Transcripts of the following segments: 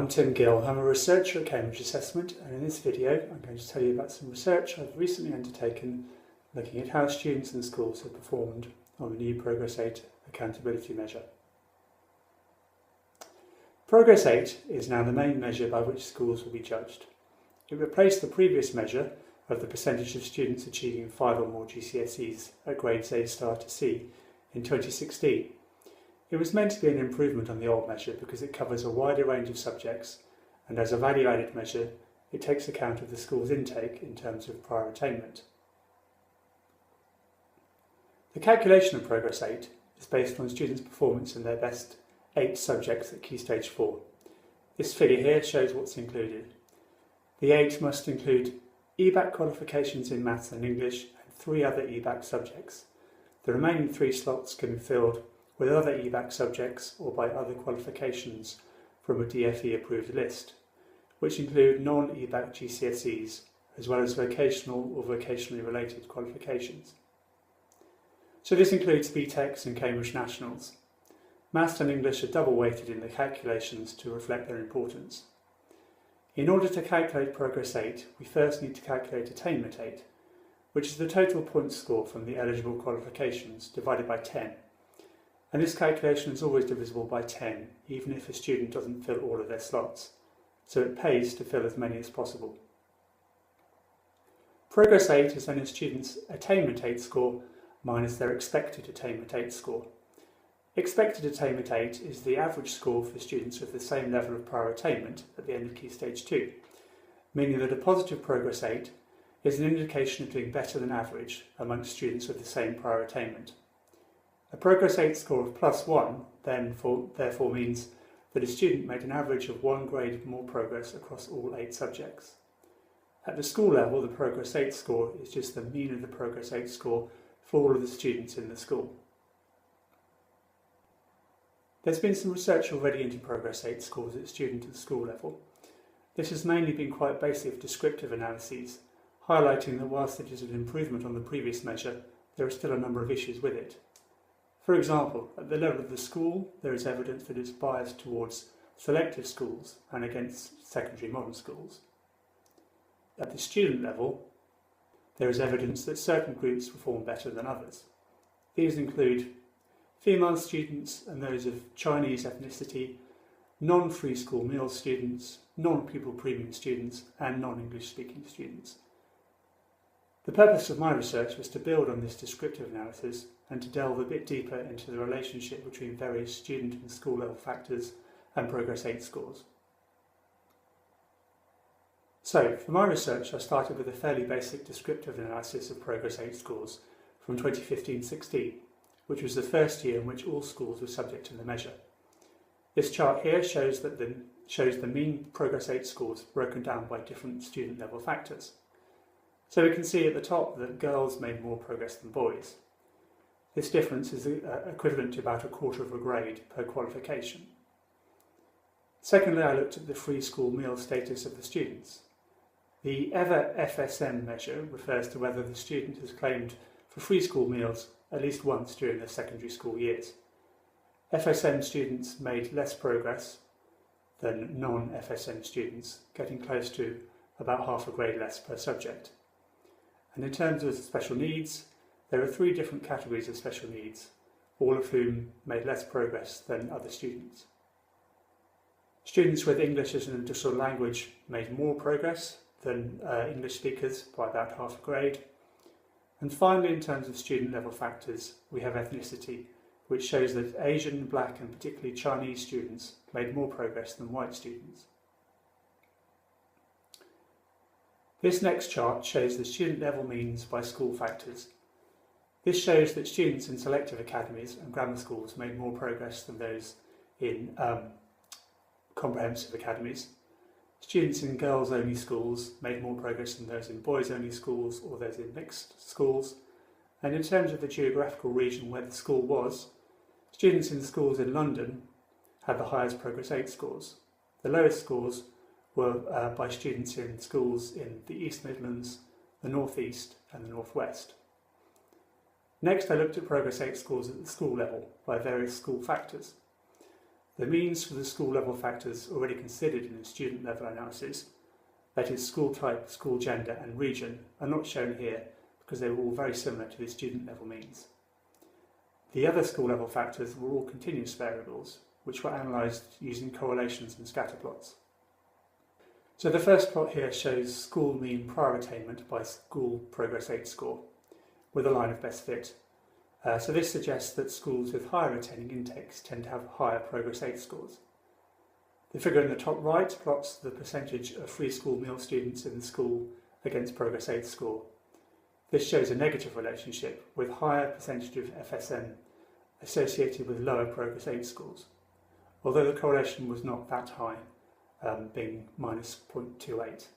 I'm Tim Gill. I'm a researcher at Cambridge Assessment, and in this video I'm going to tell you about some research I've recently undertaken looking at how students and schools have performed on the new Progress 8 accountability measure. Progress 8 is now the main measure by which schools will be judged. It replaced the previous measure of the percentage of students achieving 5 or more GCSEs at grades A star to C in 2016. It was meant to be an improvement on the old measure because it covers a wider range of subjects, and as a value-added measure it takes account of the school's intake in terms of prior attainment. The calculation of Progress 8 is based on students' performance in their best 8 subjects at Key Stage 4. This figure here shows what's included. The 8 must include EBAC qualifications in Maths and English and 3 other EBAC subjects. The remaining 3 slots can be filled with other EBAC subjects or by other qualifications from a DFE approved list, which include non-EBAC GCSEs as well as vocational or vocationally related qualifications. So this includes BTECs and Cambridge Nationals. Maths and English are double weighted in the calculations to reflect their importance. In order to calculate Progress 8, we first need to calculate Attainment 8, which is the total points score from the eligible qualifications divided by 10. And this calculation is always divisible by 10, even if a student doesn't fill all of their slots, so it pays to fill as many as possible. Progress 8 is then a student's Attainment 8 score minus their expected Attainment 8 score. Expected Attainment 8 is the average score for students with the same level of prior attainment at the end of Key Stage 2, meaning that a positive Progress 8 is an indication of doing better than average amongst students with the same prior attainment. A Progress 8 score of +1 therefore means that a student made an average of 1 grade more progress across all 8 subjects. At the school level, the Progress 8 score is just the mean of the Progress 8 score for all of the students in the school. There's been some research already into Progress 8 scores at student and school level. This has mainly been quite basic descriptive analyses, highlighting that whilst it is an improvement on the previous measure, there are still a number of issues with it. For example, at the level of the school, there is evidence that it's biased towards selective schools and against secondary modern schools. At the student level, there is evidence that certain groups perform better than others. These include female students and those of Chinese ethnicity, non-free school meal students, non-pupil premium students, and non-English speaking students. The purpose of my research was to build on this descriptive analysis and to delve a bit deeper into the relationship between various student and school level factors and Progress 8 scores. So, for my research I started with a fairly basic descriptive analysis of Progress 8 scores from 2015-16, which was the first year in which all schools were subject to the measure. This chart here shows the mean Progress 8 scores broken down by different student level factors. So we can see at the top that girls made more progress than boys. This difference is equivalent to about 1/4 of a grade per qualification. Secondly, I looked at the free school meal status of the students. The EVER FSM measure refers to whether the student has claimed for free school meals at least once during their secondary school years. FSM students made less progress than non-FSM students, getting close to about half a grade less per subject. And in terms of special needs, there are 3 different categories of special needs, all of whom made less progress than other students. Students with English as an additional language made more progress than English speakers by about half a grade. And finally, in terms of student level factors, we have ethnicity, which shows that Asian, Black and particularly Chinese students made more progress than white students. This next chart shows the student level means by school factors. This shows that students in selective academies and grammar schools made more progress than those in comprehensive academies. Students in girls-only schools made more progress than those in boys-only schools or those in mixed schools. And in terms of the geographical region where the school was, students in schools in London had the highest Progress 8 scores. The lowest scores were by students in schools in the East Midlands, the North East and the North West. Next I looked at Progress 8 scores at the school level by various school factors. The means for the school level factors already considered in the student level analysis, that is school type, school gender and region, are not shown here because they were all very similar to the student level means. The other school level factors were all continuous variables, which were analysed using correlations and scatter plots. So the first plot here shows school mean prior attainment by school progress 8 score, with a line of best fit. So this suggests that schools with higher attaining intakes tend to have higher progress 8 scores. The figure in the top right plots the percentage of free school meal students in the school against progress 8 score. This shows a negative relationship with higher percentage of FSM associated with lower progress 8 scores, although the correlation was not that high, being minus 0.28.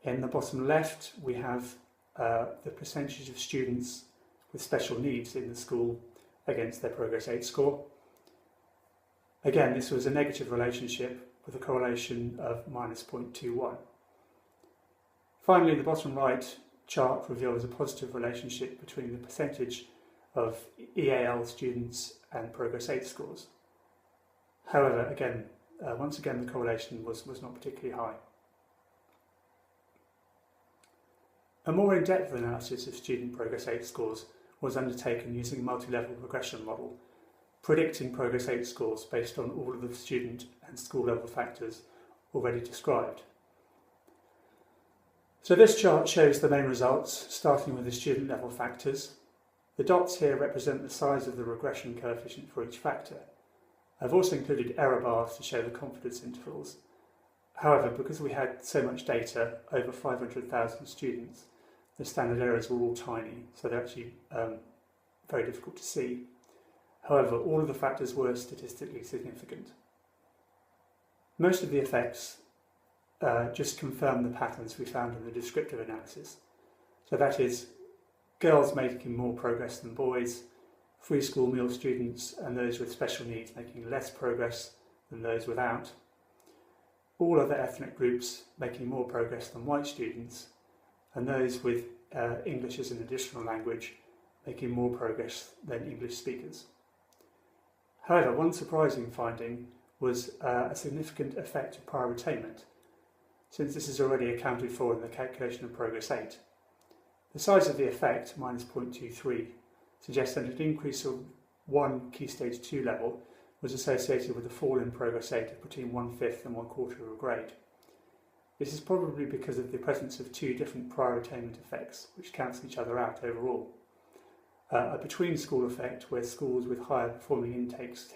In the bottom left we have the percentage of students with special needs in the school against their progress 8 score. Again, this was a negative relationship with a correlation of minus 0.21. Finally, the bottom right chart reveals a positive relationship between the percentage of EAL students and progress 8 scores. However, once again the correlation was not particularly high. A more in-depth analysis of student progress 8 scores was undertaken using a multi-level regression model, predicting progress 8 scores based on all of the student and school level factors already described. So this chart shows the main results, starting with the student level factors. The dots here represent the size of the regression coefficient for each factor. I've also included error bars to show the confidence intervals. However, because we had so much data, over 500,000 students, the standard errors were all tiny, so they're actually very difficult to see. However, all of the factors were statistically significant. Most of the effects just confirm the patterns we found in the descriptive analysis. So that is, girls making more progress than boys, free school meal students and those with special needs making less progress than those without, all other ethnic groups making more progress than white students, and those with English as an additional language making more progress than English speakers. However, one surprising finding was a significant effect of prior attainment, since this is already accounted for in the calculation of progress 8. The size of the effect, minus 0.23, suggests that an increase of 1 key stage 2 level was associated with a fall in progress 8 of between 1/5 and 1/4 of a grade. This is probably because of the presence of two different prior attainment effects, which cancel each other out overall. A between-school effect, where schools with higher performing intakes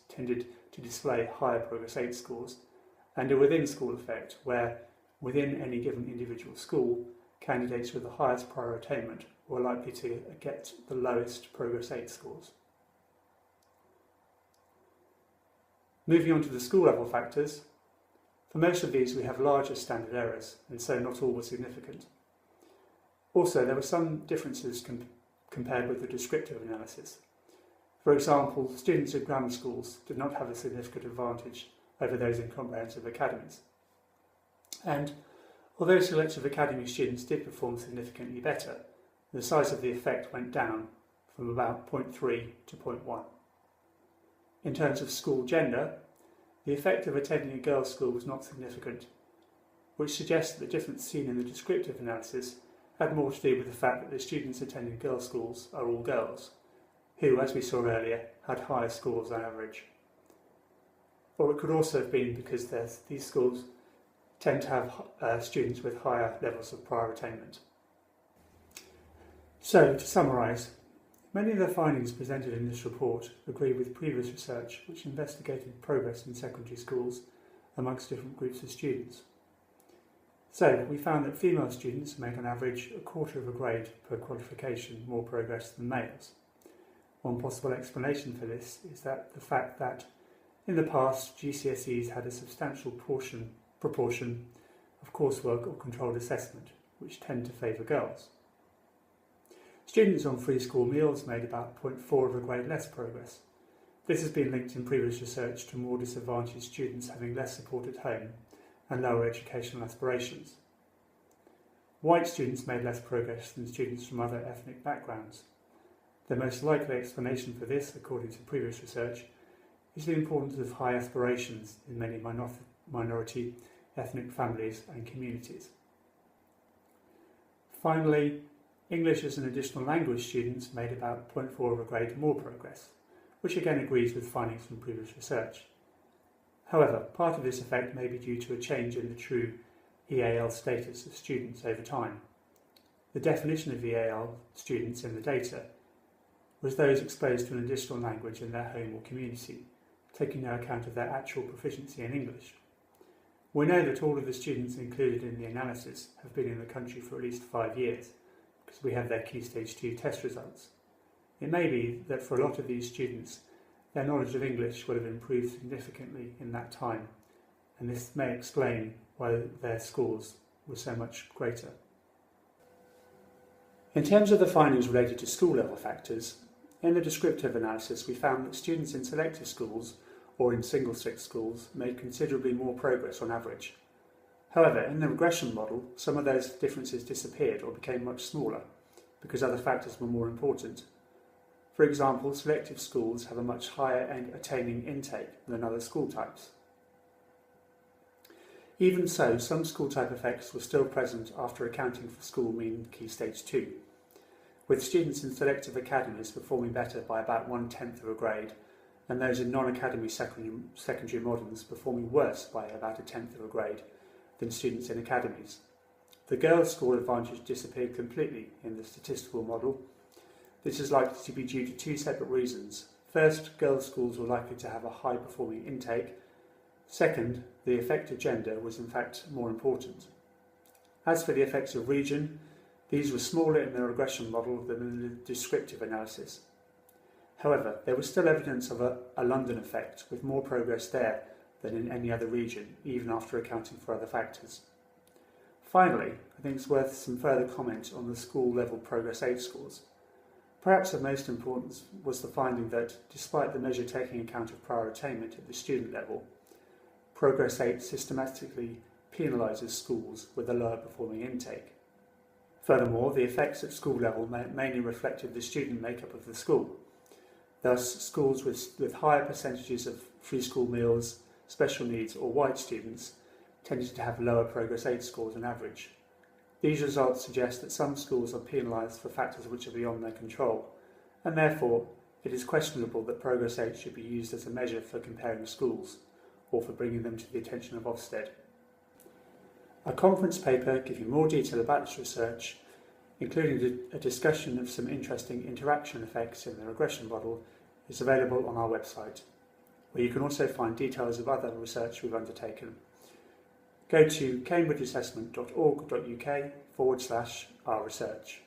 tended to display higher progress 8 scores, and a within-school effect, where within any given individual school, candidates with the highest prior attainment were likely to get the lowest progress 8 scores. Moving on to the school level factors, for most of these we have larger standard errors, and so not all were significant. Also, there were some differences compared with the descriptive analysis. For example, students in grammar schools did not have a significant advantage over those in comprehensive academies. And although selective academy students did perform significantly better, the size of the effect went down from about 0.3 to 0.1. In terms of school gender, the effect of attending a girls' school was not significant, which suggests that the difference seen in the descriptive analysis had more to do with the fact that the students attending girls' schools are all girls, who, as we saw earlier, had higher scores on average. Or it could also have been because these schools tend to have students with higher levels of prior attainment. So, to summarise, many of the findings presented in this report agree with previous research which investigated progress in secondary schools amongst different groups of students. So, we found that female students made on average 1/4 of a grade per qualification more progress than males. One possible explanation for this is that the fact that in the past GCSEs had a substantial proportion of coursework or controlled assessment, which tend to favour girls. Students on free school meals made about 0.4 of a grade less progress. This has been linked in previous research to more disadvantaged students having less support at home and lower educational aspirations. White students made less progress than students from other ethnic backgrounds. The most likely explanation for this, according to previous research, is the importance of high aspirations in many minority ethnic families and communities. Finally, English as an additional language students made about 0.4 of a grade more progress, which again agrees with findings from previous research. However, part of this effect may be due to a change in the true EAL status of students over time. The definition of EAL students in the data was those exposed to an additional language in their home or community, taking no account of their actual proficiency in English. We know that all of the students included in the analysis have been in the country for at least 5 years, because we have their Key Stage 2 test results. It may be that for a lot of these students, their knowledge of English would have improved significantly in that time, and this may explain why their scores were so much greater. In terms of the findings related to school level factors, in the descriptive analysis we found that students in selective schools or in single-sex schools made considerably more progress on average. However, in the regression model, some of those differences disappeared or became much smaller because other factors were more important. For example, selective schools have a much higher attaining intake than other school types. Even so, some school type effects were still present after accounting for school mean Key Stage 2, with students in selective academies performing better by about 1/10 of a grade, and those in non-academy secondary moderns performing worse by about 1/10 of a grade than students in academies. The girls' score advantage disappeared completely in the statistical model. This is likely to be due to two separate reasons. First, girls' schools were likely to have a high-performing intake. Second, the effect of gender was in fact more important. As for the effects of region, these were smaller in the regression model than in the descriptive analysis. However, there was still evidence of a London effect, with more progress there than in any other region, even after accounting for other factors. Finally, I think it's worth some further comment on the school-level progress aid scores. Perhaps of most importance was the finding that, despite the measure taking account of prior attainment at the student level, Progress 8 systematically penalises schools with a lower performing intake. Furthermore, the effects at school level mainly reflected the student makeup of the school. Thus, schools with higher percentages of free school meals, special needs or white students tended to have lower Progress 8 scores on average. These results suggest that some schools are penalised for factors which are beyond their control, and therefore it is questionable that Progress 8 should be used as a measure for comparing schools, or for bringing them to the attention of Ofsted. A conference paper giving more detail about this research, including a discussion of some interesting interaction effects in the regression model, is available on our website, where you can also find details of other research we've undertaken. Go to cambridgeassessment.org.uk/our research.